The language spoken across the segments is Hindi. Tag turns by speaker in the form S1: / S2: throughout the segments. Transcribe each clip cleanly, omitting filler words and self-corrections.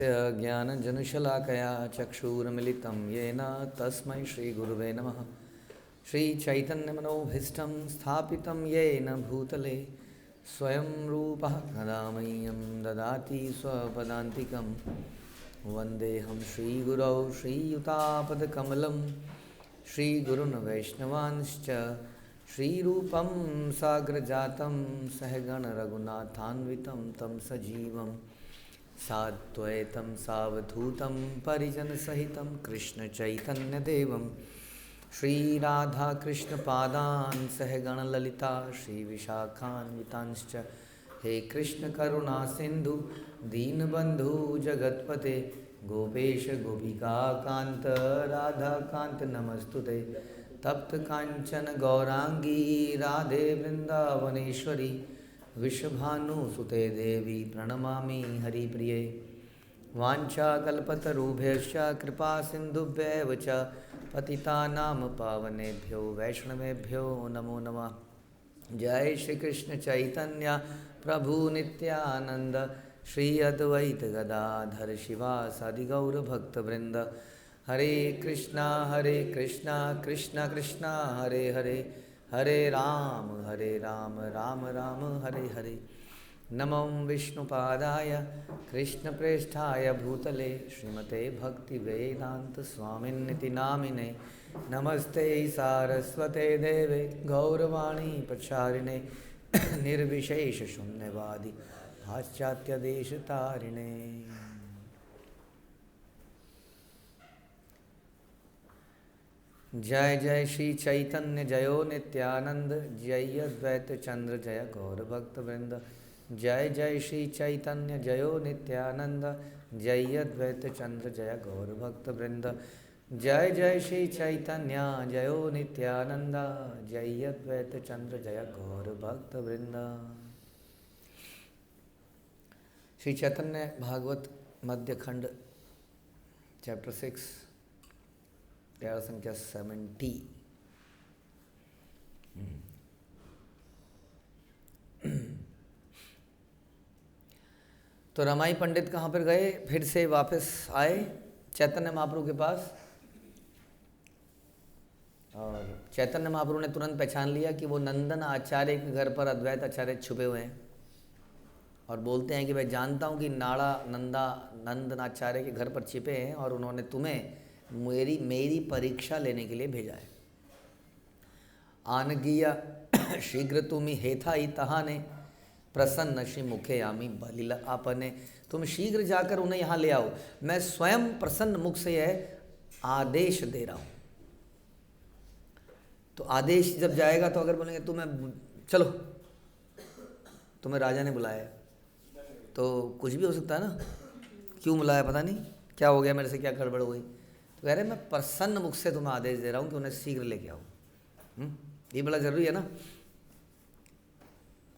S1: ज्ञानजनुशलाकया चक्षुरुन्मिलितं येन तस्मै श्रीगुरुवे नमः। श्रीचैतन्यमनोभीष्टं स्थापितं येन भूतले स्वयं रूपः कदा मह्यं ददाति स्वपदान्तिकं। वन्देऽहं श्रीगुरौ श्रीयुतापदकमलं श्रीगुरुन् वैष्णवांश्च श्रीरूपं साग्रजातं सहगण रघुनाथान्वितं तं सजीवं साद्वैतं सावधूतं परिजनसहितं कृष्णचैतन्यदेवं श्रीराधाकृष्णपादान् सहगणललिता श्रीविशाखान्वितांश्च। हे कृष्णकरुणासिन्धु दीनबन्धु जगत्पते गोपेश गोपिकान्त राधाकान्त नमस्तुते। तप्तकाञ्चन गौराङ्गी राधे वृन्दावनेश्वरी विश्वभानुसुते देवी प्रणमामि हरिप्रिये। वाञ्छाकल्पतरुभ्यश्च कृपासिन्धुभ्येव च पतितानां पावनेभ्यो वैष्णवेभ्यो नमो नमः। जय श्री कृष्ण चैतन्य प्रभु नित्यानंद श्री अद्वैत गदाधर शिवासादि गौर भक्तवृंद। हरे कृष्णा कृष्णा कृष्णा हरे हरे हरे राम राम राम हरे हरे। नमो विष्णुपादाय कृष्णप्रेष्ठाय भूतले श्रीमते भक्तिवेदांत स्वामिन्निति नामिने। नमस्ते सारस्वते देवे गौरवाणी प्रचारिणे निर्विशेष शून्यवादी पाश्चात्यदेशतारिणे। जय जय श्री चैतन्य जयो नित्यानंद जय अद्वैत चंद्र जय गौर भक्तवृंद। जय जय श्री चैतन्य जयो नित्यानंद जय अद्वैत चंद्र जय गौर भक्तवृंद। जय जय श्री चैतन्य जयो नित्यानंद जय अद्वैत चंद्र जय गौर भक्तवृंद। श्री चैतन्य भागवत मध्य खंड चैप्टर 6 प्यारा संख्या 70। तो रमाई पंडित कहाँ पर गए? फिर से वापस आए चैतन्य महाप्रभु के पास, और चैतन्य महाप्रभु ने तुरंत पहचान लिया कि वो नंदन आचार्य के घर पर अद्वैत आचार्य छुपे हुए हैं, और बोलते हैं कि मैं जानता हूँ कि नाड़ा नंदन आचार्य के घर पर छिपे हैं और उन्होंने तुम्हें मेरी परीक्षा लेने के लिए भेजा है। आनगिया शीघ्र तुम्ही हेथा ही तहाने प्रसन्न श्री मुखे आमी बलिला आपने। तुम शीघ्र जाकर उन्हें यहाँ ले आओ, मैं स्वयं प्रसन्न मुख से यह आदेश दे रहा हूँ। तो आदेश जब जाएगा तो अगर बोलेंगे तुम्हें चलो, तुम्हें राजा ने बुलाया, तो कुछ भी हो सकता है ना, क्यों बुलाया पता नहीं, क्या हो गया मेरे से, क्या गड़बड़ हो गई। तो कह रहे मैं प्रसन्न मुख से तुम्हें आदेश दे रहा हूँ कि उन्हें शीघ्र लेके आओ। ये बड़ा ज़रूरी है ना।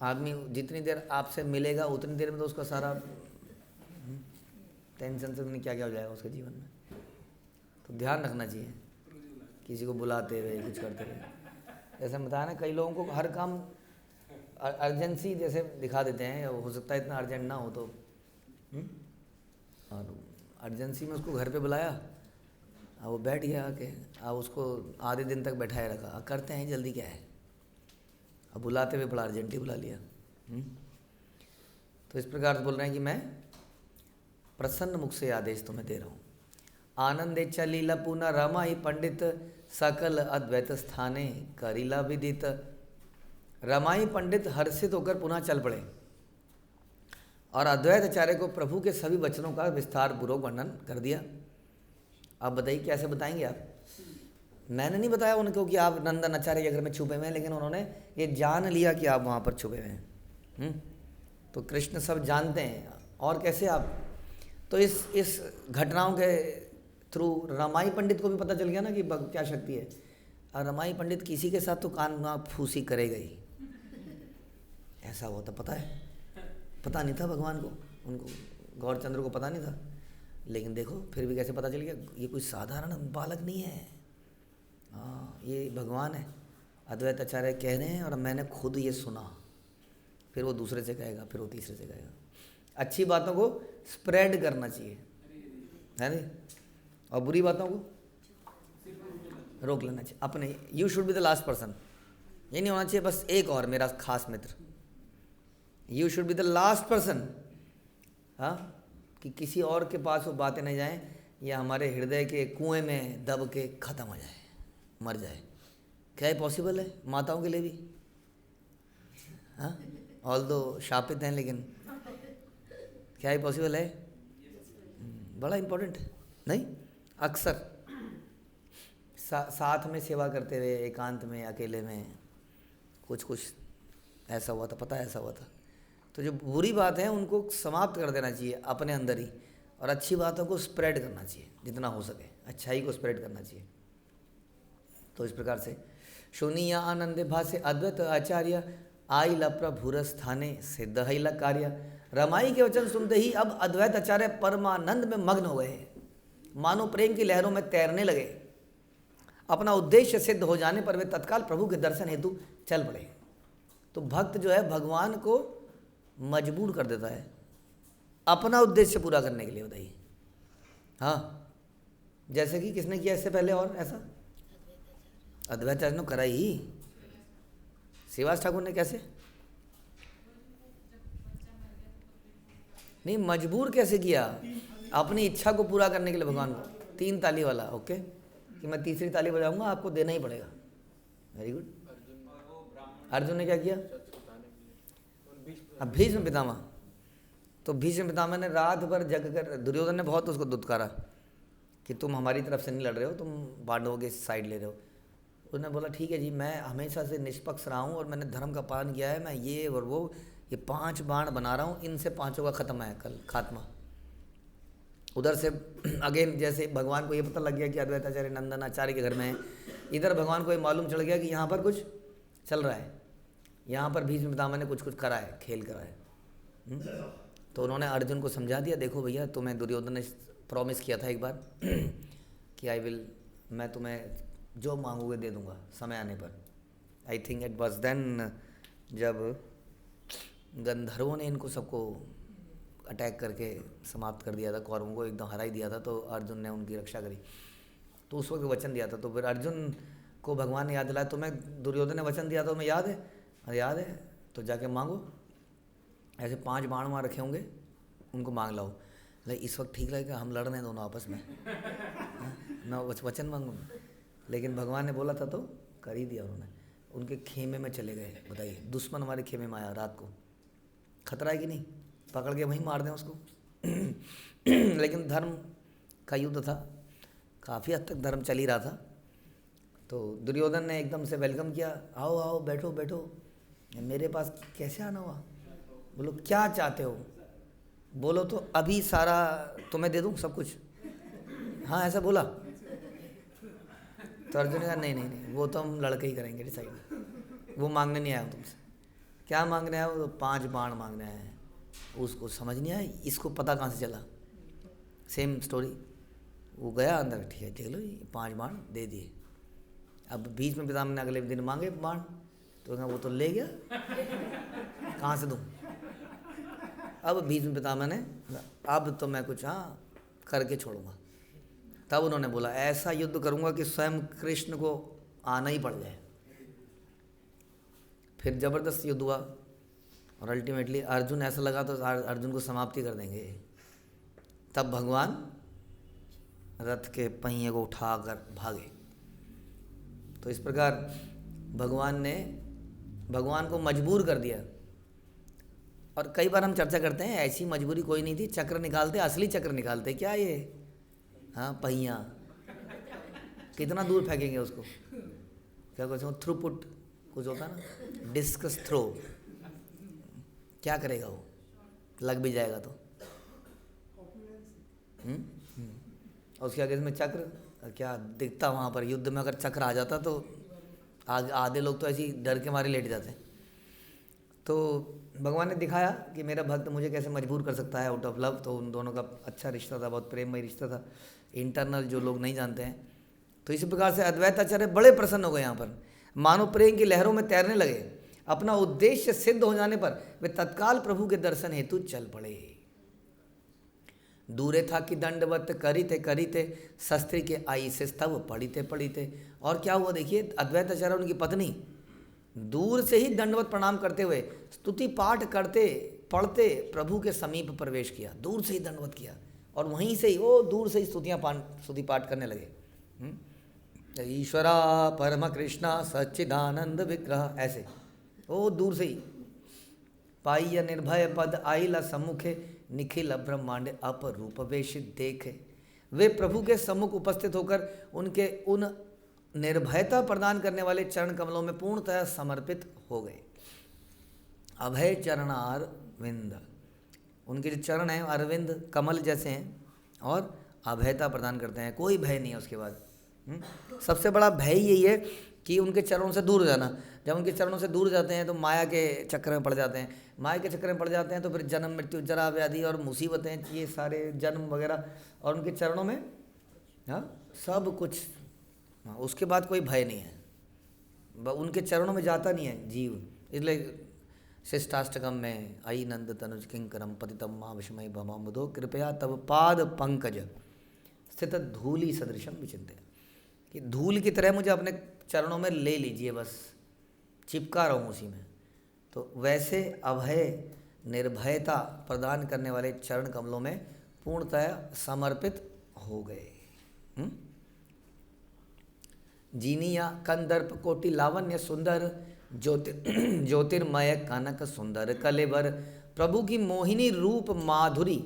S1: आदमी जितनी देर आपसे मिलेगा उतनी देर में तो उसका सारा टेंशन से क्या क्या हो जाएगा उसके जीवन में। तो ध्यान रखना चाहिए किसी को बुलाते हुए कुछ करते हुए। जैसे बताया ना, कई लोगों को हर काम अर्जेंसी जैसे दिखा देते हैं, हो सकता है इतना अर्जेंट ना हो तो। और अर्जेंसी में उसको घर पे बुलाया, अब वो बैठ गया आके, अब उसको आधे दिन तक बैठाए रखा। करते हैं जल्दी क्या है, अब बुलाते हुए बड़ा अर्जेंट ही बुला लिया। तो इस प्रकार से बोल रहे हैं कि मैं प्रसन्न मुख से आदेश तुम्हें दे रहा हूँ। आनंदे चलीला पुनः रमा ही पंडित सकल अद्वैत स्थाने करीला विदित। रमाई पंडित हर्षित होकर पुनः चल पड़े और अद्वैत आचार्य को प्रभु के सभी वचनों का विस्तार पूर्वक वर्णन कर दिया। आप बताइए कैसे बताएंगे आप? मैंने नहीं बताया उनको कि आप नंदन आचार्य के घर में छुपे हुए हैं, लेकिन उन्होंने ये जान लिया कि आप वहाँ पर छुपे हुए हैं। तो कृष्ण सब जानते हैं, और कैसे आप। तो इस घटनाओं के थ्रू रमाई पंडित को भी पता चल गया ना कि क्या शक्ति है। और रमाई पंडित किसी के साथ तो कान फूसी करेगा ही, ऐसा हुआ था। पता है, पता नहीं था भगवान को, उनको गौरचंद्र को पता नहीं था, लेकिन देखो फिर भी कैसे पता चल गया। ये कोई साधारण बालक नहीं है, हाँ ये भगवान है। अद्वैत आचार्य कह रहे हैं और मैंने खुद ये सुना। फिर वो दूसरे से कहेगा, फिर वो तीसरे से कहेगा। अच्छी बातों को स्प्रेड करना चाहिए, है नहीं, और बुरी बातों को रोक लेना चाहिए अपने। You should be the last person, ये नहीं होना चाहिए बस एक और मेरा खास मित्र। You should be the last person, हाँ, कि किसी और के पास वो बातें नहीं जाएं या हमारे हृदय के कुएं में दब के ख़त्म हो जाए, मर जाए। क्या ये पॉसिबल है माताओं के लिए भी? हाँ, ऑल दो शापित हैं, लेकिन क्या ये पॉसिबल है? बड़ा इम्पोर्टेंट है नहीं? अक्सर साथ में सेवा करते हुए एकांत में अकेले में कुछ ऐसा हुआ था, पता है ऐसा हुआ था। तो जो बुरी बात है उनको समाप्त कर देना चाहिए अपने अंदर ही, और अच्छी बातों को स्प्रेड करना चाहिए जितना हो सके, अच्छाई को स्प्रेड करना चाहिए। तो इस प्रकार से शून्य आनंदे भासे अद्वैत आचार्य आई लप्रभुर स्थाने सिद्ध हिला कार्य। रमाई के वचन सुनते ही अब अद्वैत आचार्य परमानंद में मग्न हो गए, मानो प्रेम की लहरों में तैरने लगे। अपना उद्देश्य सिद्ध हो जाने पर वे तत्काल प्रभु के दर्शन हेतु चल पड़े। तो भक्त जो है भगवान को मजबूर कर देता है अपना उद्देश्य पूरा करने के लिए, बताइए। हाँ, जैसे कि किसने किया इससे पहले और ऐसा? अद्वैत आचार्य ने करा ही। श्रीवास ठाकुर ने कैसे? नहीं, मजबूर कैसे किया? अपनी इच्छा को पूरा करने के लिए भगवान को। 3 ताली वाला, ओके, कि मैं तीसरी ताली बजाऊंगा, आपको देना ही पड़ेगा। Very good. अर्जुन ने क्या किया? अब भीष्म पितामह, तो भीष्म पितामह ने रात भर जग कर, दुर्योधन ने बहुत उसको दुत्कारा कि तुम हमारी तरफ से नहीं लड़ रहे हो, तुम पांडवों के साइड ले रहे हो। उसने बोला ठीक है जी, मैं हमेशा से निष्पक्ष रहा हूँ और मैंने धर्म का पालन किया है, मैं ये और वो, ये 5 बाण बना रहा हूँ, इनसे 5 का खत्म है कल खात्मा। उधर से अगेन जैसे भगवान को ये पता लग गया कि अद्वैत आचार्य नंदन आचार्य के घर में है, इधर भगवान को ये मालूम चल गया कि यहाँ पर कुछ चल रहा है, यहाँ पर भीष्म पितामह ने कुछ करा है, खेल करा है। तो उन्होंने अर्जुन को समझा दिया, देखो भैया, तुम्हें दुर्योधन ने प्रॉमिस किया था एक बार कि मैं तुम्हें जो मांगोगे दे दूंगा समय आने पर। I think it was then जब गंधर्वों ने इनको सबको अटैक करके समाप्त कर दिया था, कौरवों को एकदम हरा ही दिया था, तो अर्जुन ने उनकी रक्षा करी। तो उस वक्त वचन दिया था, तो फिर अर्जुन को भगवान ने याद दिलाया, तुम्हें दुर्योधन ने वचन दिया था, तुम्हें याद है? अरे याद है, तो जाके मांगो। ऐसे 5 बाण वहाँ रखे होंगे, उनको मांग लाओ। लेकिन इस वक्त ठीक लगेगा हम लड़ रहे हैं दोनों आपस में ना, वचन मांगो। लेकिन भगवान ने बोला था तो कर ही दिया उन्होंने। उनके खेमे में चले गए। बताइए, दुश्मन हमारे खेमे में आया रात को, खतरा है कि नहीं? पकड़ के वहीं मार दें उसको लेकिन धर्म का युद्ध था, काफ़ी हद तक धर्म चल ही रहा था। तो दुर्योधन ने एकदम से वेलकम किया, आओ आओ बैठो बैठो, मेरे पास कैसे आना हुआ? बोलो क्या चाहते हो? बोलो तो अभी सारा तुम्हें दे दूँ सब कुछ। हाँ ऐसा बोला। तो अर्जुन ने कहा नहीं नहीं नहीं, वो तो हम लड़के ही करेंगे डिसाइड, वो मांगने नहीं आया तुमसे। क्या मांगने आया? वो 5 बाण मांगने आया है। उसको समझ नहीं आया, इसको पता कहाँ से चला? Same story. वो गया अंदर, ठीक है देख लो, ये 5 बाण दे दिए। अब बीच में पितामह ने अगले दिन मांगे बाण, तो कहा वो तो ले गया, कहाँ से दूँ? अब बीच में पितामह ने, अब तो मैं कुछ हाँ करके छोड़ूंगा। तब उन्होंने बोला ऐसा युद्ध करूंगा कि स्वयं कृष्ण को आना ही पड़ जाए। फिर जबरदस्त युद्ध हुआ और अल्टीमेटली अर्जुन ऐसा लगा तो अर्जुन को समाप्ति कर देंगे। तब भगवान रथ के पहिए को उठाकर भागे। तो इस प्रकार भगवान को मजबूर कर दिया। और कई बार हम चर्चा करते हैं ऐसी मजबूरी कोई नहीं थी, चक्र निकालते, असली चक्र निकालते। क्या ये हाँ पहिया, कितना दूर फेंकेंगे उसको? क्या कहते हैं थ्रूपुट कुछ होता है ना, डिस्कस थ्रो, क्या करेगा वो? लग भी जाएगा तो। और उसके आगे में चक्र क्या दिखता वहाँ पर? युद्ध में अगर चक्र आ जाता तो आधे लोग तो ऐसे ही डर के मारे लेट जाते हैं। तो भगवान ने दिखाया कि मेरा भक्त मुझे कैसे मजबूर कर सकता है आउट ऑफ लव। तो उन दोनों का अच्छा रिश्ता था, बहुत प्रेममय रिश्ता था, इंटरनल, जो लोग नहीं जानते हैं। तो इसी प्रकार से अद्वैत आचार्य बड़े प्रसन्न हो गए यहाँ पर, मानो प्रेम की लहरों में तैरने लगे। अपना उद्देश्य सिद्ध हो जाने पर वे तत्काल प्रभु के दर्शन हेतु चल पड़े। दूरे था कि दंडवत करिते करिते शस्त्री के आई से तब पढ़िते पढ़िते। और क्या हुआ देखिए, अद्वैताचार्य उनकी पत्नी दूर से ही दंडवत प्रणाम करते हुए स्तुति पाठ करते पढ़ते प्रभु के समीप प्रवेश किया, दूर से ही दंडवत किया और वहीं से ही वो दूर से ही स्तुति पाठ करने लगे। ईश्वरा परम कृष्णा सच्चिदानंद विग्रह, ऐसे वो दूर से ही। पाइय निर्भय पद आइला सम्मुखे निखिल ब्रह्मांड अपरूप वेशित देखे। वे प्रभु के सम्मुख उपस्थित होकर उनके उन निर्भयता प्रदान करने वाले चरण कमलों में पूर्णतः समर्पित हो गए। अभय चरणार विंद, उनके जो चरण हैं अरविंद कमल जैसे हैं और अभयता प्रदान करते हैं, कोई भय नहीं है उसके बाद। सबसे बड़ा भय यही है कि उनके चरणों से दूर जाना। जब उनके चरणों से दूर जाते हैं तो माया के चक्कर में पड़ जाते हैं, माया के चक्कर में पड़ जाते हैं तो फिर जन्म मृत्यु जरा व्याधि और मुसीबतें, ये सारे जन्म वगैरह, और उनके चरणों में सब कुछ, उसके बाद कोई भय नहीं है, उनके चरणों में जाता नहीं है जीव। इसलिए शिष्टाष्टकम में आई नंद तनुज किंकरम पतितम माँ विषमय भमामुदो कृपया तब पाद पंकज स्थित धूलि सदृशम विचिंत्य, कि धूल की तरह मुझे अपने चरणों में ले लीजिए, बस चिपका रहूँ उसी में। तो वैसे अभय निर्भयता प्रदान करने वाले चरण कमलों में पूर्णतः समर्पित हो गए। जीनिया कंदर्प कोटि लावण्य सुंदर ज्योतिर्मय कनक सुंदर कलेवर, प्रभु की मोहिनी रूप माधुरी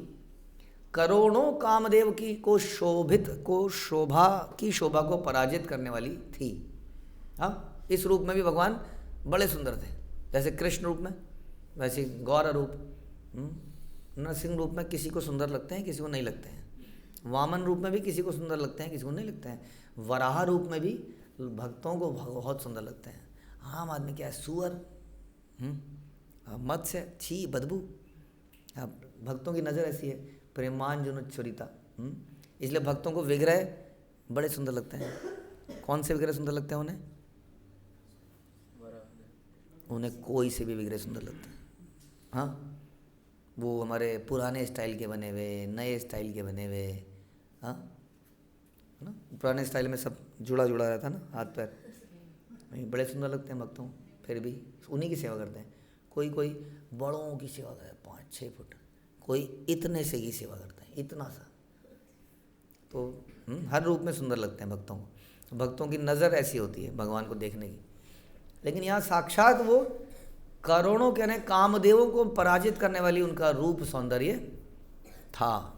S1: करोड़ों कामदेव की को शोभा को पराजित करने वाली थी। हाँ, इस रूप में भी भगवान बड़े सुंदर थे, जैसे कृष्ण रूप में वैसे गौर रूप। नरसिंह रूप में किसी को सुंदर लगते हैं, किसी को नहीं लगते हैं। वामन रूप में भी किसी को सुंदर लगते हैं, किसी को नहीं लगते हैं। वराह रूप में भी भक्तों को बहुत सुंदर लगते हैं। आम आदमी क्या है, सुअर, मत्स्य, छी, बदबू। भक्तों की नज़र ऐसी है, प्रेमांजनोच्चरिता। इसलिए भक्तों को विग्रह बड़े सुंदर लगते हैं। कौन से विग्रह सुंदर लगते हैं उन्हें? उन्हें कोई से भी विग्रह सुंदर लगते हैं। हाँ, वो हमारे पुराने स्टाइल के बने हुए, नए स्टाइल के बने हुए। हाँ ना, पुराने स्टाइल में सब जुड़ा जुड़ा रहता ना, हाथ पैर, बड़े सुंदर लगते हैं भक्तों। फिर भी उन्हीं की सेवा करते हैं। कोई कोई बड़ों की सेवा करता है 5-6 फुट, कोई इतने से की सेवा करते हैं, इतना सा। तो हर रूप में सुंदर लगते हैं भक्तों को। भक्तों की नज़र ऐसी होती है भगवान को देखने की। लेकिन यहाँ साक्षात वो करोड़ों के ने कामदेवों को पराजित करने वाली उनका रूप सौंदर्य था।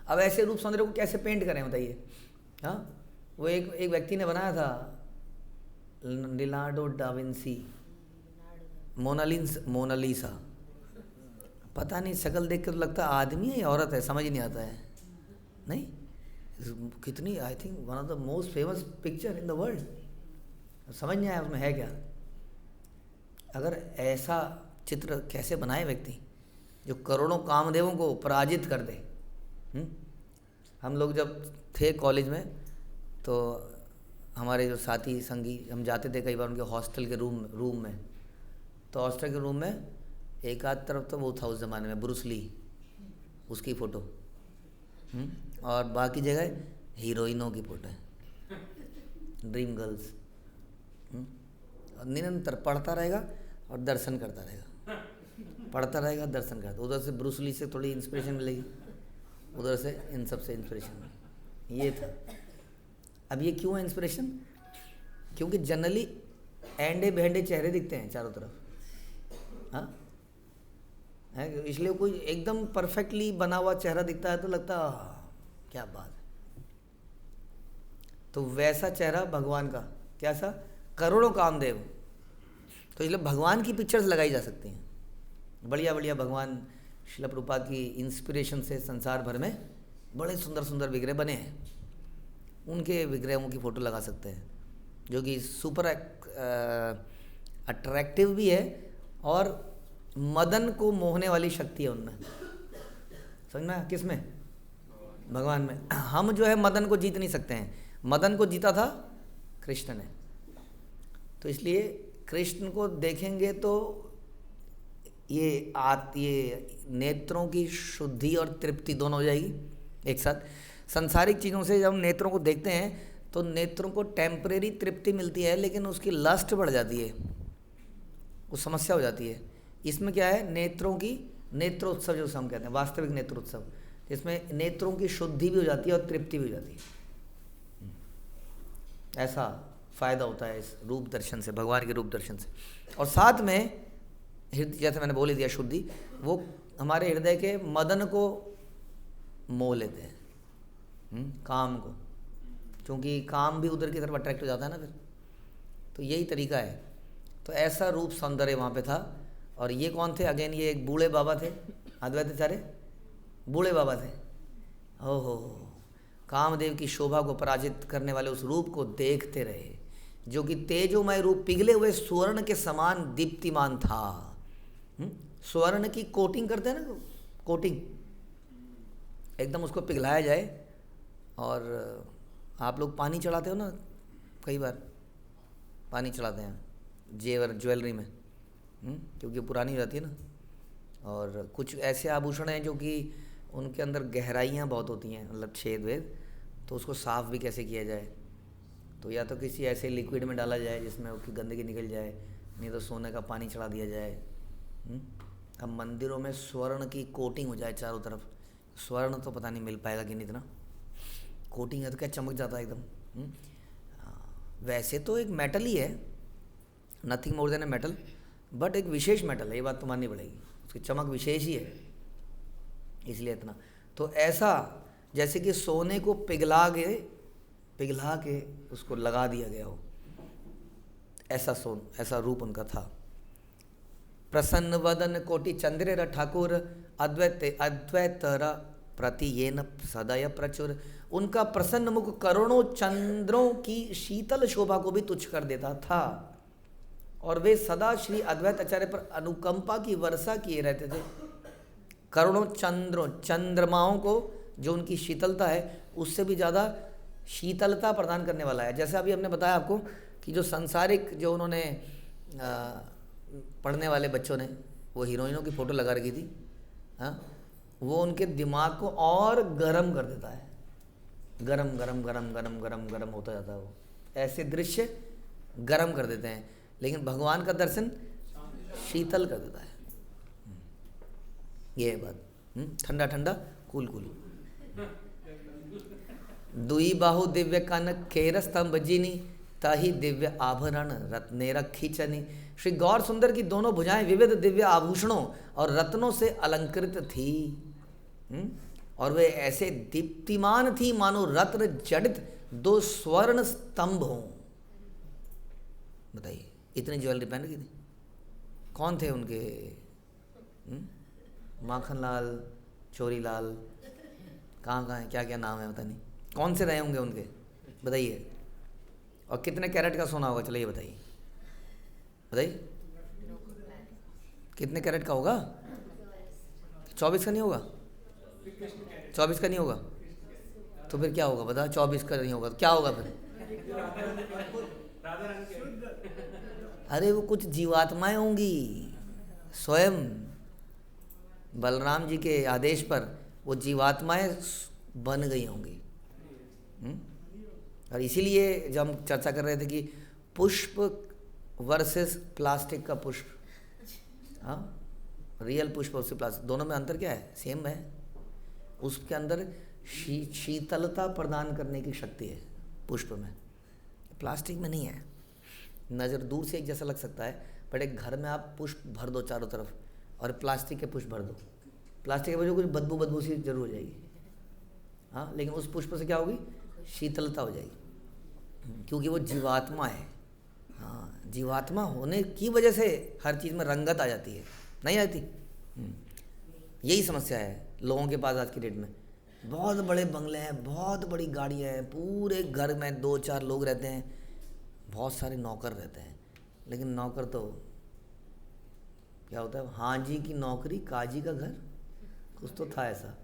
S1: अब ऐसे रूप सौंदर्य को कैसे पेंट करें बताइए? हाँ, वो एक व्यक्ति ने बनाया था, लियोनार्डो डा विंसी, मोनालिसा। पता नहीं, शक्ल देख के तो लगता है आदमी है या औरत है, समझ ही नहीं आता है। नहीं, कितनी, I think one of the most famous picture in the world. समझ नहीं आया उसमें है क्या। अगर ऐसा चित्र कैसे बनाए व्यक्ति जो करोड़ों कामदेवों को पराजित कर दे। हम लोग जब थे कॉलेज में तो हमारे जो साथी संगी, हम जाते थे कई बार उनके हॉस्टल के रूम में। तो हॉस्टल के रूम में एक आध तरफ तो वो था उस ज़माने में ब्रूस ली, उसकी फ़ोटो, और बाकी जगह हीरोइनों की फ़ोटो है, ड्रीम गर्ल्स। निरंतर पढ़ता रहेगा और दर्शन करता रहेगा, पढ़ता रहेगा दर्शन करता। उधर से ब्रूस ली से थोड़ी इंस्पिरेशन मिलेगी, उधर से इन सब से इंस्पिरेशन मिलेगी। ये था। अब ये क्यों है इंस्पिरेशन? क्योंकि जनरली एंडे भेंडे चेहरे दिखते हैं चारों तरफ। हाँ, है, इसलिए कोई एकदम परफेक्टली बना हुआ चेहरा दिखता है तो लगता है क्या बात है। तो वैसा चेहरा भगवान का, क्या सा, करोड़ों कामदेव। तो इसलिए भगवान की पिक्चर्स लगाई जा सकती हैं, बढ़िया बढ़िया। भगवान श्रील प्रभुपाद की इंस्पिरेशन से संसार भर में बड़े सुंदर सुंदर विग्रह बने हैं। उनके विग्रहों की फ़ोटो लगा सकते हैं, जो कि सुपर अट्रैक्टिव भी है और मदन को मोहने वाली शक्ति है उनमें। समझ में? किस में? भगवान में। हम जो है मदन को जीत नहीं सकते हैं, मदन को जीता था कृष्ण ने। तो इसलिए कृष्ण को देखेंगे तो ये नेत्रों की शुद्धि और तृप्ति दोनों हो जाएगी एक साथ। संसारिक चीज़ों से जब हम नेत्रों को देखते हैं तो नेत्रों को टेम्परेरी तृप्ति मिलती है, लेकिन उसकी लस्ट बढ़ जाती है, वो समस्या हो जाती है। इसमें क्या है, नेत्रों की नेत्रोत्सव जो हम कहते हैं, वास्तविक नेत्रोत्सव, जिसमें नेत्रों की शुद्धि भी हो जाती है और तृप्ति भी हो जाती है। ऐसा फायदा होता है इस रूप दर्शन से, भगवान के रूप दर्शन से। और साथ में हृदय, जैसे मैंने बोल ही दिया, शुद्धि, वो हमारे हृदय के मदन को मोह लेते हैं, काम को, क्योंकि काम भी उधर की तरफ अट्रैक्ट हो जाता है ना फिर। तो यही तरीका है। तो ऐसा रूप सौंदर्य वहाँ पे था। और ये कौन थे? अगेन ये एक बूढ़े बाबा थे, अद्वैताचार्य बूढ़े बाबा थे। ओहो, कामदेव की शोभा को पराजित करने वाले उस रूप को देखते रहे, जो कि तेजोमय रूप पिघले हुए स्वर्ण के समान दीप्तिमान था। स्वर्ण की कोटिंग करते हैं ना, कोटिंग, एकदम उसको पिघलाया जाए। और आप लोग पानी चढ़ाते हो ना, कई बार पानी चढ़ाते हैं जेवर ज्वेलरी में, क्योंकि पुरानी हो जाती है ना। और कुछ ऐसे आभूषण हैं जो कि उनके अंदर गहराइयाँ बहुत होती हैं, मतलब छेद वेद, तो उसको साफ़ भी कैसे किया जाए? तो या तो किसी ऐसे लिक्विड में डाला जाए जिसमें उसकी गंदगी निकल जाए, नहीं तो सोने का पानी चढ़ा दिया जाए। अब मंदिरों में स्वर्ण की कोटिंग हो जाए चारों तरफ। स्वर्ण तो पता नहीं मिल पाएगा कि नहीं, इतना कोटिंग है तो क्या चमक जाता है एकदम। वैसे तो एक मेटल ही है, nothing more than a metal, but एक विशेष मेटल है, ये बात तो माननी पड़ेगी, उसकी चमक विशेष ही है, इसलिए इतना। तो ऐसा जैसे कि सोने को पिघला के उसको लगा दिया गया हो, ऐसा रूप उनका था। प्रसन्न वदन कोटि चंद्रेर ठाकुर अद्वैतर प्रति येन सदय प्रचुर। उनका प्रसन्न मुख करोड़ों चंद्रों की शीतल शोभा को भी तुच्छ कर देता था, और वे सदा श्री अद्वैत आचार्य पर अनुकंपा की वर्षा किए रहते थे। करोड़ों चंद्रमाओं को जो उनकी शीतलता है, उससे भी ज़्यादा शीतलता प्रदान करने वाला है। जैसे अभी हमने बताया आपको कि जो संसारिक, जो उन्होंने पढ़ने वाले बच्चों ने वो हीरोइनों की फ़ोटो लगा रखी थी, हाँ, वो उनके दिमाग को और गर्म कर देता है, गरम गरम गरम गरम गरम गरम होता जाता है। वो ऐसे दृश्य गरम कर देते हैं, लेकिन भगवान का दर्शन शीतल कर देता है। ये है बात, ठंडा ठंडा कूल कूल। दुई बाहु दिव्य कनक खेर स्तंभ जिनी, ताही दिव्य आभरण रत्ने रखी चनी। श्री गौर सुंदर की दोनों भुजाएं विविध दिव्य आभूषणों और रत्नों से अलंकृत थी, और वे ऐसे दीप्तिमान थी मानो रत्न जड़ित दो स्वर्ण स्तंभ हों। बताइए, इतनी ज्वेलरी पहन रखी थी। कौन थे उनके? माखनलाल, चोरीलाल, कहाँ है, क्या क्या नाम है पता नहीं, कौन से रहे होंगे उनके, बताइए। और कितने कैरेट का सोना होगा, चलिए बताइए, बताइए कितने कैरेट का होगा? 24 का नहीं होगा? 24 का नहीं होगा तो फिर क्या होगा बता? 24 का नहीं होगा तो क्या होगा फिर? अरे वो कुछ जीवात्माएं होंगी, स्वयं बलराम जी के आदेश पर वो जीवात्माएं बन गई होंगी। और इसीलिए जब हम चर्चा कर रहे थे कि पुष्प वर्सेस प्लास्टिक का पुष्प, हाँ, रियल पुष्प और प्लास्टिक, दोनों में अंतर क्या है? सेम है। उसके अंदर शीतलता प्रदान करने की शक्ति है पुष्प में, प्लास्टिक में नहीं है। नज़र दूर से एक जैसा लग सकता है, बट एक घर में आप पुष्प भर दो चारों तरफ और प्लास्टिक के पुष्प भर दो, प्लास्टिक के वजह कुछ बदबू सी जरूर हो जाएगी, हाँ, लेकिन उस पुष्प से क्या होगी? शीतलता हो जाएगी, क्योंकि वो जीवात्मा है। हाँ, जीवात्मा होने की वजह से हर चीज़ में रंगत आ जाती है, नहीं आती? यही समस्या है लोगों के पास आज की डेट में। बहुत बड़े बंगले हैं, बहुत बड़ी गाड़ियाँ हैं, पूरे घर में 2-4 लोग रहते हैं, बहुत सारे नौकर रहते हैं, लेकिन नौकर तो क्या होता है? हाँ जी की नौकरी, काजी का घर, कुछ तो था ऐसा,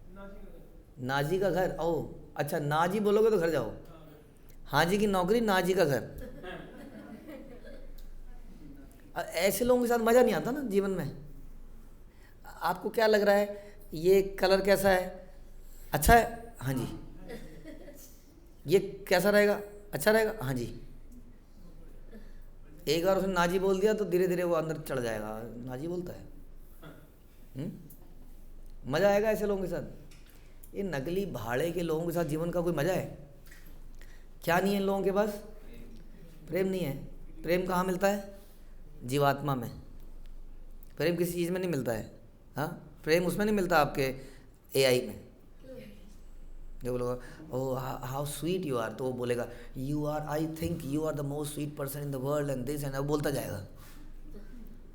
S1: नाजी का घर। ओ अच्छा, नाजी बोलोगे तो घर जाओ, हाँ जी की नौकरी, नाजी का घर। ऐसे लोगों के साथ मज़ा नहीं आता ना जीवन में। आपको क्या लग रहा है, ये कलर कैसा है, अच्छा है, हाँ जी, ये कैसा रहेगा, अच्छा रहेगा, हाँ जी। एक बार उसने नाजी बोल दिया तो धीरे धीरे वो अंदर चढ़ जाएगा, नाजी बोलता है। मज़ा आएगा ऐसे लोगों के साथ। ये नकली भाड़े के लोगों के साथ जीवन का कोई मज़ा है क्या? नहीं है इन लोगों के पास, प्रेम नहीं है। प्रेम कहाँ मिलता है? जीवात्मा में। प्रेम किसी चीज़ में नहीं मिलता है। हाँ, प्रेम उसमें नहीं मिलता आपके एआई में। जो बोलेगा oh how sweet you are, तो वो बोलेगा you are, I think you are the most sweet person in the world and this and, वो बोलता जाएगा।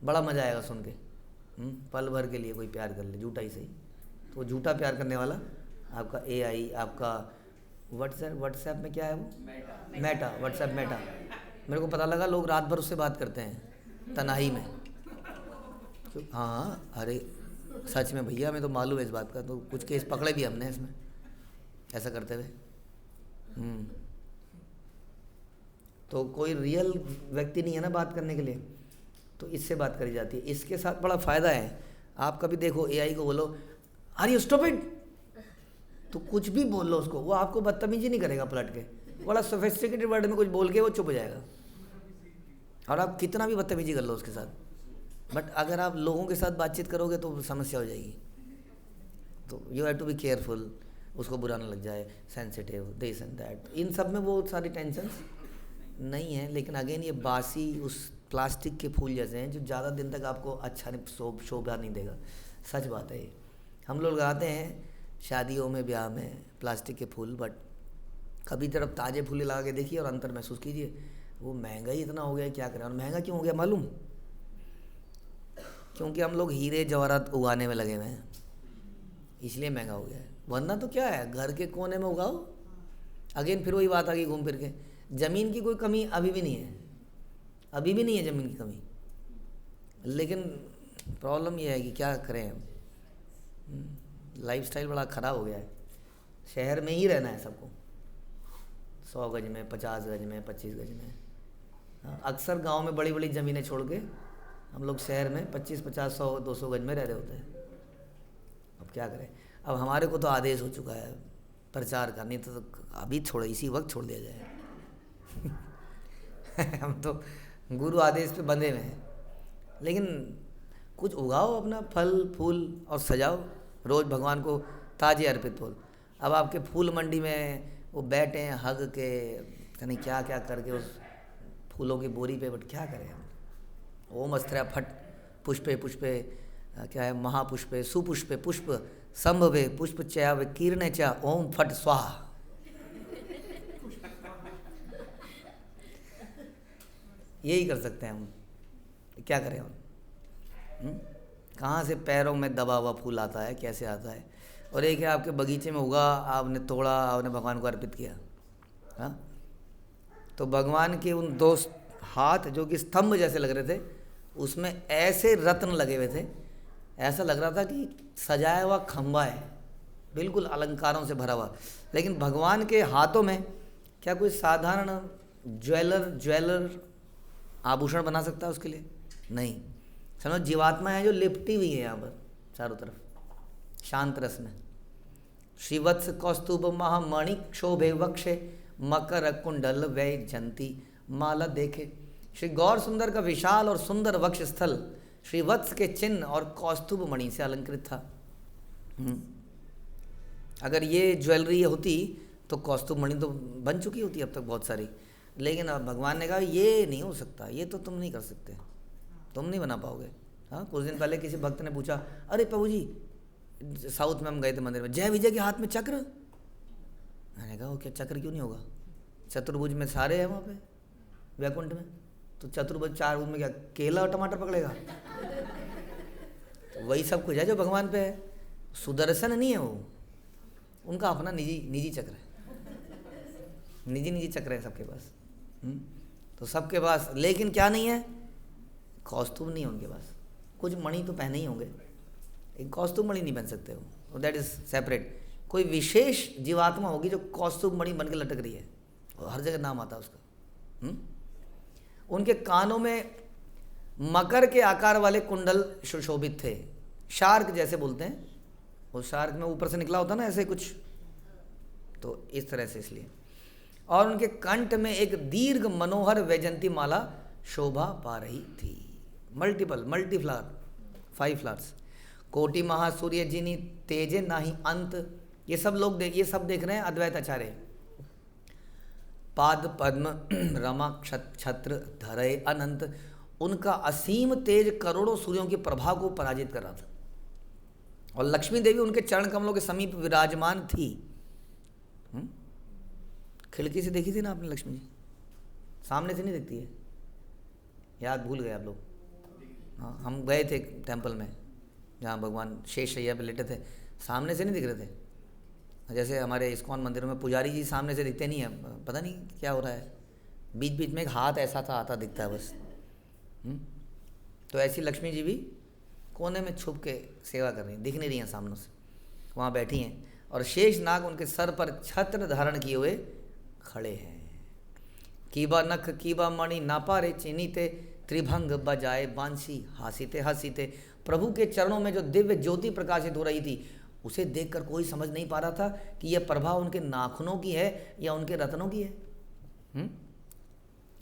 S1: बड़ा मज़ा आएगा सुन के। पल भर के लिए कोई प्यार कर ले, झूठा ही सही, तो वो झूठा प्यार करने वाला आपका एआई, आपका व्हाट्सएप में क्या है वो, मेटा, व्हाट्सएप मेटा। मेरे को पता लगा लोग रात भर उससे बात करते हैं तन्हाई में। हाँ, अरे सच में भैया, हमें तो मालूम है इस बात का, तो कुछ केस पकड़े भी हमने इसमें ऐसा करते हुए। तो कोई रियल व्यक्ति नहीं है ना बात करने के लिए, तो इससे बात करी जाती है। इसके साथ बड़ा फ़ायदा है। आप कभी देखो एआई को बोलो आर यू स्टूपिड, तो कुछ भी बोल लो उसको, वो आपको बदतमीजी नहीं करेगा पलट के, बड़ा सोफिस्टिकेटेड वर्ड में कुछ बोल के वो चुप हो जाएगा। और आप कितना भी बदतमीजी कर लो उसके साथ, बट अगर आप लोगों के साथ बातचीत करोगे तो समस्या हो जाएगी। तो you have to be careful, उसको बुरा ना लग जाए, सेंसिटिव, दिस एंड दैट। इन सब में वो सारी टेंशन नहीं है। लेकिन अगेन ये बासी उस प्लास्टिक के फूल जैसे हैं जो ज़्यादा दिन तक आपको अच्छा नहीं, शोभा नहीं देगा। सच बात है ये। हम लोग लगाते हैं शादियों में, ब्याह में प्लास्टिक के फूल, बट कभी तरफ ताज़े फूल लगा के देखिए और अंतर महसूस कीजिए। वो महंगा ही इतना हो गया है, क्या करें। और महंगा क्यों हो गया मालूम? क्योंकि हम लोग हीरे जवाहरात उगाने में लगे हुए हैं, इसलिए महंगा हो गया है। वरना तो क्या है, घर के कोने में उगाओ। अगेन फिर वही बात आ गई घूम फिर के, ज़मीन की कोई कमी अभी भी नहीं है, अभी भी नहीं है ज़मीन की कमी। लेकिन प्रॉब्लम ये है कि क्या करें, लाइफस्टाइल बड़ा ख़राब हो गया है। शहर में ही रहना है सबको, 100 गज में, 50 गज में, 25 गज में। अक्सर गांव में बड़ी बड़ी ज़मीनें छोड़ के हम लोग शहर में 25, 50, 100, 200 गज में रह रहे होते हैं। अब क्या करें। अब हमारे को तो आदेश हो चुका है प्रचार करनी, तो अभी छोड़ो, इसी वक्त छोड़ दिया जाए। हम तो गुरु आदेश पे बंधे हुए हैं। लेकिन कुछ उगाओ अपना, फल फूल और सजाओ, रोज़ भगवान को ताजे अर्पित फूल। अब आपके फूल मंडी में वो बैठे हैं हग के, यानी क्या क्या करके उस फूलों की बोरी पे, बट क्या करें हम। ओम अस्त्र्या फट पुष्पे पुष्पे, क्या है, महापुष्पे सुपुष्पे पुष्प संभवे पुष्प चया कीर्णे चा ओम फट स्वाहा। यही कर सकते हैं हम, क्या करें हम। कहाँ से पैरों में दबा हुआ फूल आता है, कैसे आता है। और एक है आपके बगीचे में उगा, आपने तोड़ा, आपने भगवान को अर्पित किया। हाँ, तो भगवान के उन 2 हाथ जो कि स्तंभ जैसे लग रहे थे, उसमें ऐसे रत्न लगे हुए थे, ऐसा लग रहा था कि सजाया हुआ खंबा है, बिल्कुल अलंकारों से भरा हुआ। लेकिन भगवान के हाथों में क्या कोई साधारण ज्वेलर आभूषण बना सकता है उसके लिए? नहीं। समझो जीवात्मा है जो लिपटी हुई है यहाँ पर चारों तरफ शांत रस में। श्रीवत्स कौस्तुभ महामणिक शोभे वक्षे मकर कुंडल वै जंती माला देखे। श्री गौर सुंदर का विशाल और सुंदर वक्ष स्थल श्रीवत्स के चिन्ह और कौस्तुभ मणि से अलंकृत था। अगर ये ज्वेलरी होती तो कौस्तुभ मणि तो बन चुकी होती अब तक बहुत सारी। लेकिन अब भगवान ने कहा ये नहीं हो सकता, ये तो तुम नहीं कर सकते, तुम नहीं बना पाओगे। हाँ, कुछ दिन पहले किसी भक्त ने पूछा, अरे प्रभु जी साउथ में हम गए थे मंदिर में, जय विजय के हाथ में चक्र। मैंने कहा वो क्या चक्र क्यों नहीं होगा, चतुर्भुज में सारे हैं वहाँ पे वैकुंठ में, तो चतुर्भुज 4 भुज में क्या केला और टमाटर पकड़ेगा? तो वही सब कुछ है जो भगवान पे है। सुदर्शन नहीं है वो, उनका अपना निजी चक्र है, निजी चक्र है सबके पास। तो सबके पास, लेकिन क्या नहीं है, कौस्तुभ नहीं है उनके पास। कुछ मणि तो पहने ही होंगे, एक कौस्तुभ मणि नहीं बन सकते वो, दैट इज सेपरेट। कोई विशेष जीवात्मा होगी जो कौस्तुभ मणि बन के लटक रही है, और हर जगह नाम आता है उसका। उनके कानों में मकर के आकार वाले कुंडल सुशोभित थे, शार्क जैसे बोलते हैं, वो शार्क में ऊपर से निकला होता ना ऐसे कुछ, तो इस तरह से इसलिए। और उनके कंठ में एक दीर्घ मनोहर वैजंती माला शोभा पा रही थी। Multi flower, 5 flowers. कोटि महासूर्य जिनी तेजे नाही अंत, ये सब लोग ये सब देख रहे हैं अद्वैत आचार्य। पाद पद्म रमा छत्र धरय अनंत, उनका असीम तेज करोड़ों सूर्यों की प्रभा को पराजित कर रहा था। और लक्ष्मी देवी उनके चरण कमलों के समीप विराजमान थी। खिड़की से देखी थी ना आपने लक्ष्मी जी, सामने से नहीं दिखती है, याद भूल गए आप लोग। हाँ, हम गए थे टेंपल में जहाँ भगवान शेष शैया पे लेटे थे, सामने से नहीं दिख रहे थे। जैसे हमारे इस्कॉन मंदिरों में पुजारी जी सामने से दिखते नहीं हैं, पता नहीं क्या हो रहा है, बीच बीच में एक हाथ ऐसा था आता दिखता है बस। तो ऐसी लक्ष्मी जी भी कोने में छुप के सेवा कर रही हैं, दिख नहीं रही हैं सामने से, वहाँ बैठी हैं। और शेष नाग उनके सर पर छत्र धारण किए हुए खड़े हैं। कीबा नख कीबा मणि नापारे चिनीते, त्रिभंग बजाए बांसी हासीते हासीते। प्रभु के चरणों में जो दिव्य ज्योति प्रकाशित हो रही थी, उसे देखकर कोई समझ नहीं पा रहा था कि यह प्रभा उनके नाखूनों की है या उनके रत्नों की है।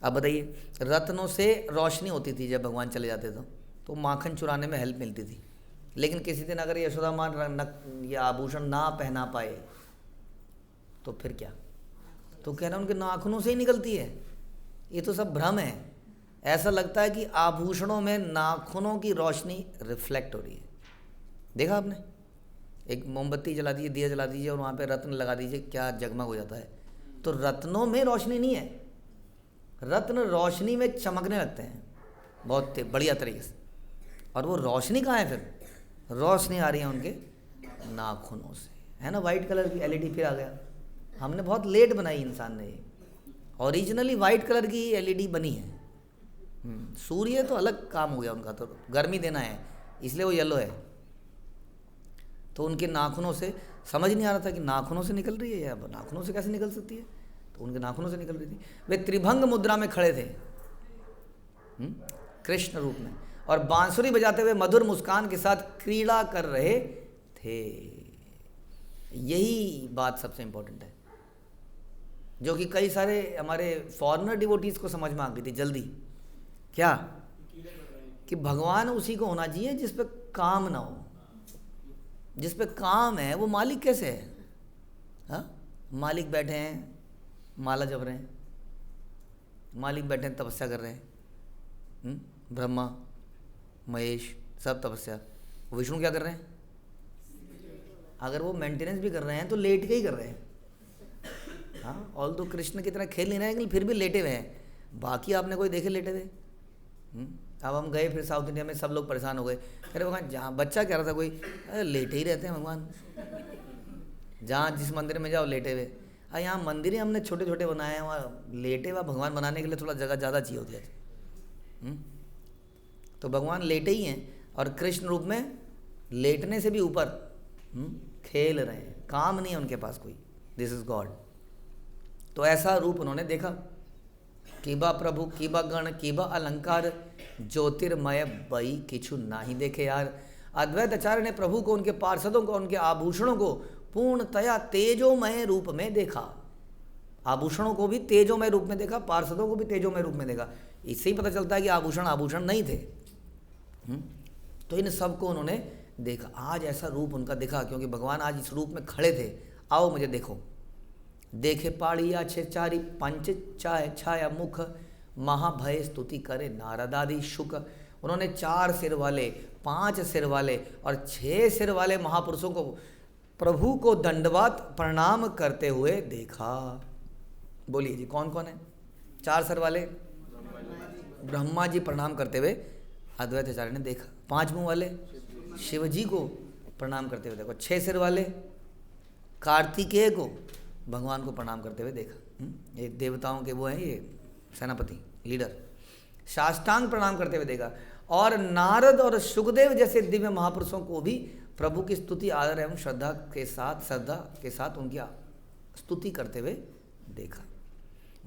S1: अब बताइए, रत्नों से रोशनी होती थी जब भगवान चले जाते तो माखन चुराने में हेल्प मिलती थी। लेकिन किसी दिन अगर यशोदा माँ ये आभूषण ना पहना पाए तो फिर क्या, तो कह रहे हैं उनके नाखूनों से ही निकलती है। ये तो सब भ्रम है, ऐसा लगता है कि आभूषणों में नाखूनों की रोशनी रिफ्लेक्ट हो रही है। देखा आपने, एक मोमबत्ती जला दीजिए, दिया जला दीजिए और वहाँ पे रत्न लगा दीजिए, क्या जगमग हो जाता है। तो रत्नों में रोशनी नहीं है, रत्न रोशनी में चमकने लगते हैं बहुत बढ़िया तरीके से। और वो रोशनी कहाँ है, फिर रोशनी आ रही है उनके नाखूनों से, है ना। वाइट कलर की एलईडी फिर आ गया, हमने बहुत लेट बनाई इंसान ने, ओरिजिनली वाइट कलर की एलईडी बनी है। सूर्य तो अलग काम हो गया उनका, तो गर्मी देना है इसलिए वो येलो है। तो उनके नाखूनों से समझ नहीं आ रहा था कि नाखूनों से निकल रही है या नाखूनों से कैसे निकल सकती है, तो उनके नाखूनों से निकल रही थी। वे त्रिभंग मुद्रा में खड़े थे कृष्ण रूप में, और बांसुरी बजाते हुए मधुर मुस्कान के साथ क्रीड़ा कर रहे थे। यही बात सबसे इंपॉर्टेंट है, जो कि कई सारे हमारे फॉरेनर डिवोटीज को समझ में आ गई थी जल्दी। क्या कि भगवान उसी को होना चाहिए जिस पे काम ना हो, जिस पे काम है वो मालिक कैसे है। हाँ, मालिक बैठे हैं माला जप रहे हैं, मालिक बैठे हैं तपस्या कर रहे हैं, ब्रह्मा महेश सब तपस्या, विष्णु क्या कर रहे हैं। अगर वो मेंटेनेंस भी कर रहे हैं तो लेट के ही कर रहे हैं। हाँ, ऑल तो कृष्ण की तरह खेल नहीं रहे हैं, लेकिन फिर भी लेटे हुए हैं। बाकी आपने कोई देखे लेटे थे। अब हम गए फिर साउथ इंडिया में, सब लोग परेशान हो गए, अरे भगवान जहाँ बच्चा कह रहा था कोई, अरे लेटे ही रहते हैं भगवान, जहाँ जिस मंदिर में जाओ लेटे हुए। यहाँ मंदिर ही हमने छोटे छोटे बनाए हैं, वहाँ लेटे हुआ भगवान बनाने के लिए थोड़ा जगह ज़्यादा चाहिए होती है। तो भगवान लेटे ही हैं, और कृष्ण रूप में लेटने से भी ऊपर खेल रहे हैं, काम नहीं है उनके पास कोई। This is God. तो ऐसा रूप उन्होंने देखा। कीबा प्रभु कीबा गण कीबा अलंकार, ज्योतिर्मय बई किछु नाही देखे यार। अद्वैत आचार्य ने प्रभु को, उनके पार्षदों को, उनके आभूषणों को पूर्णतया तेजोमय रूप में देखा। आभूषणों को भी तेजोमय रूप में देखा, पार्षदों को भी तेजोमय रूप में देखा। इससे ही पता चलता है कि आभूषण आभूषण नहीं थे। तो इन सबको उन्होंने देखा। आज ऐसा रूप उनका देखा क्योंकि भगवान आज इस रूप में खड़े थे। आओ मुझे देखो। देखे पाड़िया छेचारी पंच छाया मुख, महाभय स्तुति करे नारदादि शुक। उन्होंने 4 सिर वाले, 5 सिर वाले और 6 सिर वाले महापुरुषों को, प्रभु को दंडवत प्रणाम करते हुए देखा। बोलिए जी, कौन कौन है? 4 सिर वाले ब्रह्मा जी प्रणाम करते हुए अद्वैत आचार्य ने देखा। 5 मुंह वाले शिव जी को प्रणाम करते हुए देखो। 6 सिर वाले कार्तिकेय को, भगवान को प्रणाम करते हुए देखा। ये देवताओं के वो हैं, ये सेनापति लीडर, साष्टांग प्रणाम करते हुए देखा। और नारद और सुखदेव जैसे दिव्य महापुरुषों को भी प्रभु की स्तुति आदर एवं श्रद्धा के साथ उनकी स्तुति करते हुए देखा।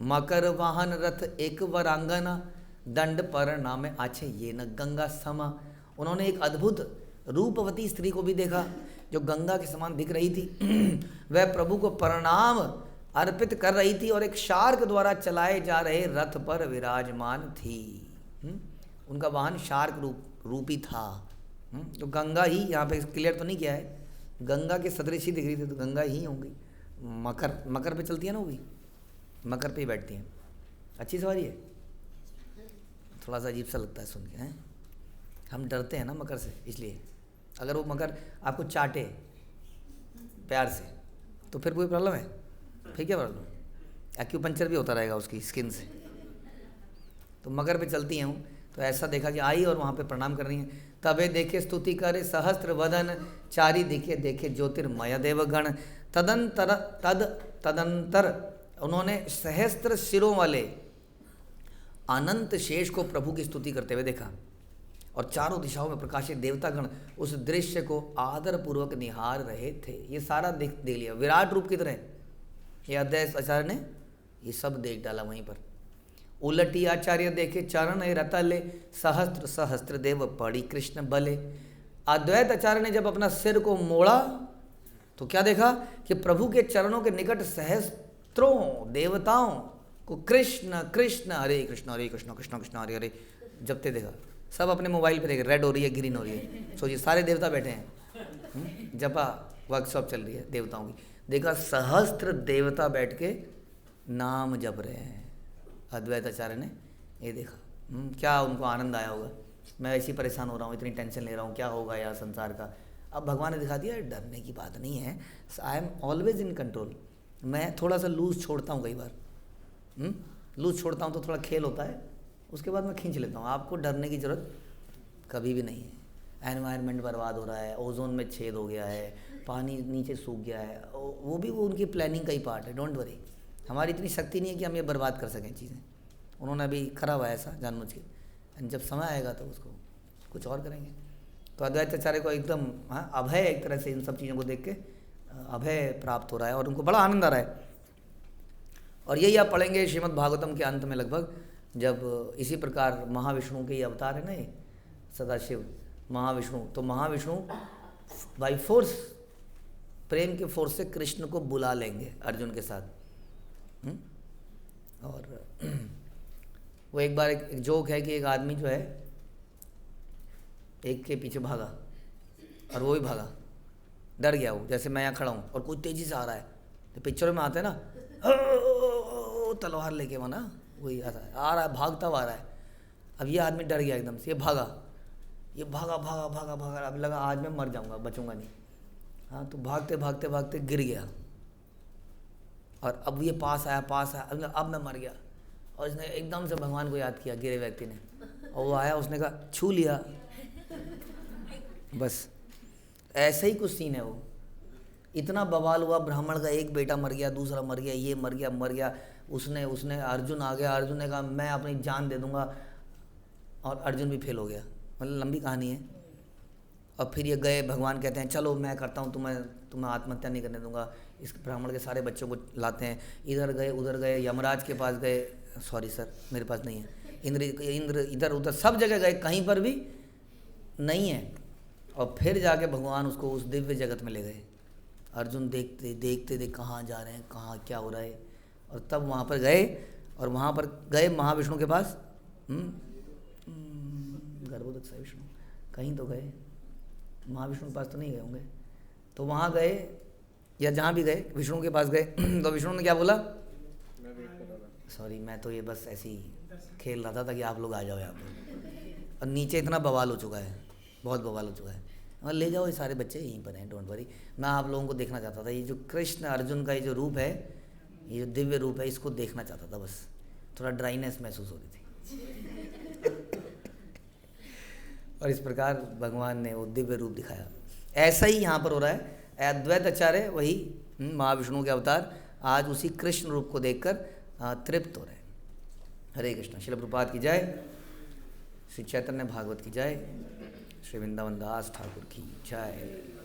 S1: मकर वाहन रथ एक वरांगना, दंड पर नामे आछे ये न गंगा समा। उन्होंने एक अद्भुत रूपवती स्त्री को भी देखा जो गंगा के समान दिख रही थी। वह प्रभु को प्रणाम अर्पित कर रही थी और एक शार्क द्वारा चलाए जा रहे रथ पर विराजमान थी। उनका वाहन शार्क रूपी था। तो गंगा ही यहाँ पे क्लियर तो नहीं किया है, गंगा के सदृश ही दिख रही थी, तो गंगा ही होंगी। मकर पे चलती है ना, वो भी मकर पे ही बैठती हैं। अच्छी सवारी है, थोड़ा सा अजीब सा लगता है सुन के, हैं हम डरते हैं ना मकर से, इसलिए अगर वो मकर आपको चाटे प्यार से तो फिर कोई प्रॉब्लम है? फिर क्या प्रॉब्लम? एक्यूपंक्चर भी होता रहेगा उसकी स्किन से। तो मकर पे चलती हैं, तो ऐसा देखा कि आई और वहाँ पे प्रणाम कर रही हैं। तबे देखे स्तुति करे सहस्त्र वदन, चारी दिखे देखे ज्योतिर्मय देवगण। तदंतर उन्होंने सहस्त्र सिरों वाले अनंत शेष को प्रभु की स्तुति करते हुए देखा और चारों दिशाओं में प्रकाशित देवतागण उस दृश्य को आदर पूर्वक निहार रहे थे। ये सारा देख लिया, विराट रूप की तरह ये अध्यक्ष आचार्य ने ये सब देख डाला वहीं पर। उलटी आचार्य देखे चरण रतले, सहस्त्र सहस्त्र देव पड़ी कृष्ण बले। अद्वैत आचार्य ने जब अपना सिर को मोड़ा तो क्या देखा कि प्रभु के चरणों के निकट सहस्त्रों देवताओं को कृष्ण कृष्ण हरे कृष्ण कृष्ण कृष्ण हरे हरे जपते देखा। सब अपने मोबाइल पे देखे, रेड हो रही है, ग्रीन हो रही है। सोचिए सारे देवता बैठे हैं, जपा वर्कशॉप चल रही है देवताओं की। देखा सहस्त्र देवता बैठ के नाम जप रहे हैं। अद्वैत आचार्य ने ये देखा, क्या उनको आनंद आया होगा। मैं ऐसी परेशान हो रहा हूँ, इतनी टेंशन ले रहा हूँ, क्या होगा यार संसार का। अब भगवान ने दिखा दिया डरने की बात नहीं है, I am always in control. मैं थोड़ा सा लूज छोड़ता हूँ, कई बार लूज छोड़ता हूँ तो थोड़ा खेल होता है, उसके बाद मैं खींच लेता हूँ। आपको डरने की ज़रूरत कभी भी नहीं है। एनवायरनमेंट बर्बाद हो रहा है, ओजोन में छेद हो गया है, पानी नीचे सूख गया है, वो भी वो उनकी प्लानिंग का ही पार्ट है। डोंट वरी, हमारी इतनी शक्ति नहीं है कि हम ये बर्बाद कर सकें चीज़ें। उन्होंने अभी करा हुआ है ऐसा जानबूझ के, जब समय आएगा तो उसको कुछ और करेंगे। तो अद्वैत आचार्य को एकदम अभय, एक तरह से इन सब चीज़ों को देख के अभय प्राप्त हो रहा है और उनको बड़ा आनंद आ रहा है। और यही आप पढ़ेंगे श्रीमद् भागवतम के अंत में लगभग, जब इसी प्रकार महाविष्णु के ये अवतार है ना, ये सदाशिव महाविष्णु, तो महाविष्णु बाई फोर्स, प्रेम के फोर्स से कृष्ण को बुला लेंगे अर्जुन के साथ। और वो एक बार एक जोक है कि एक आदमी जो है एक के पीछे भागा और वो भी भागा, डर गया वो, जैसे मैं यहाँ खड़ा हूँ और कोई तेज़ी से आ रहा है, तो पिक्चरों में आते हैं ना तलवार लेके, वहाँ ना वही आ रहा है, भागता हुआ आ रहा है। अब ये आदमी डर गया एकदम से, ये भागा भागा भागा भागा भागा, अब लगा आज मैं मर जाऊँगा, बचूंगा नहीं। हाँ, तो भागते भागते भागते गिर गया और अब ये पास आया, अब मैं मर गया। और इसने एकदम से भगवान को याद किया, गिरे व्यक्ति ने, और वो आया, उसने कहा छू लिया। बस ऐसे ही कुछ सीन है। वो इतना बवाल हुआ, ब्राह्मण का एक बेटा मर गया, दूसरा मर गया, ये मर गया। उसने अर्जुन आ गया, अर्जुन ने कहा मैं अपनी जान दे दूंगा, और अर्जुन भी फेल हो गया। मतलब लंबी कहानी है। और फिर ये गए, भगवान कहते हैं चलो मैं करता हूँ, तुम्हें आत्महत्या नहीं करने दूंगा। इस ब्राह्मण के सारे बच्चों को लाते हैं, इधर गए उधर गए, यमराज के पास गए, सॉरी सर मेरे पास नहीं है, इंद्र इधर उधर सब जगह गए, कहीं पर भी नहीं है। और फिर जाके भगवान उसको उस दिव्य जगत में ले गए। अर्जुन देखते देखते कहाँ जा रहे हैं, कहाँ क्या हो रहा है, और तब वहाँ पर गए, और वहाँ पर गए महाविष्णु के पास, गर्भोदक सा विष्णु, कहीं तो गए, महाविष्णु के पास तो नहीं गए होंगे, तो वहाँ गए या जहाँ भी गए विष्णु के पास गए। तो विष्णु ने क्या बोला, सॉरी मैं तो ये बस ऐसे ही खेल रहा था ताकि आप लोग आ जाओ यहाँ पर, और नीचे इतना बवाल हो चुका है, बहुत बवाल हो चुका है, और ले जाओ, ये सारे बच्चे यहीं पर हैं, डोंट वरी। मैं आप लोगों को देखना चाहता था, ये जो कृष्ण अर्जुन का ये जो रूप है, ये जो दिव्य रूप है, इसको देखना चाहता था, बस थोड़ा ड्राइनेस महसूस हो रही थी। और इस प्रकार भगवान ने वो दिव्य रूप दिखाया। ऐसा ही यहाँ पर हो रहा है। अद्वैत आचार्य वही महाविष्णु के अवतार आज उसी कृष्ण रूप को देखकर तृप्त हो रहे हैं। हरे कृष्ण। श्रील प्रभुपाद की जय, श्री चैतन्य भागवत की जय, श्री वृंदावन दास ठाकुर की जय।